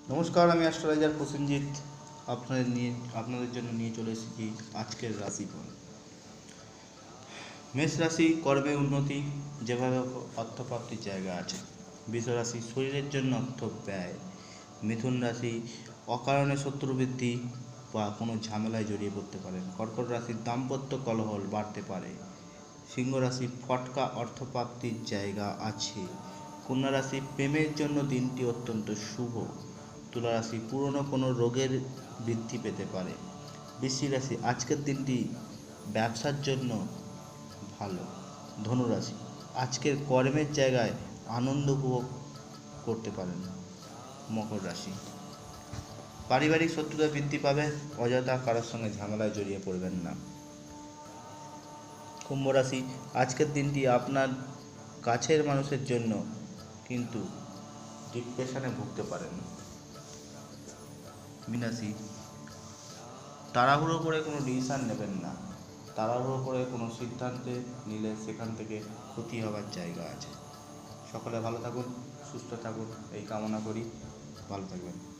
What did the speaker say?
নমস্কার, আমি অ্যাস্ট্রোলজার প্রসেনজিৎ আপনাদের জন্য নিয়ে চলে এসেছি আজকের রাশিফল। মেষ রাশি কর্মে উন্নতি, যেভাবে অর্থপ্রাপ্তির জায়গা আছে। বৃষ রাশি শরীরের জন্য অর্থ ব্যয়। মিথুন রাশি অকারণে শত্রু বৃদ্ধি বা কোনো ঝামেলায় জড়িয়ে পড়তে পারেন। কর্কট রাশির দাম্পত্য কলহল বাড়তে পারে। সিংহ রাশি ফটকা অর্থপ্রাপ্তির জায়গা আছে। কন্যা রাশি প্রেমের জন্য দিনটি অত্যন্ত শুভ। তুলা রাশি পুরনো কোনো রোগের বৃদ্ধি পেতে পারে। বৃশ্চিক রাশি আজকের দিনটি ব্যবসার জন্য ভালো। ধনু রাশি আজকের কর্মের জায়গায় আনন্দ উপভোগ করতে পারেন। মকর রাশি পারিবারিক শত্রুতা বৃদ্ধি পাবে, অযথা কারোর সঙ্গে ঝামেলায় জড়িয়ে পড়বেন না। কুম্ভ রাশি আজকের দিনটি আপনার কাছের মানুষের জন্য কিন্তু ডিপ্রেশনে ভুগতে পারেন। মীন রাশি তাড়াহুড়ো করে কোনো ডিসিশান নেবেন না। তাড়াহুড়ো করে কোনো সিদ্ধান্তে নিলে সেখান থেকে ক্ষতি হওয়ার জায়গা আছে। সকলে ভালো থাকুন, সুস্থ থাকুন এই কামনা করি। ভালো থাকবেন।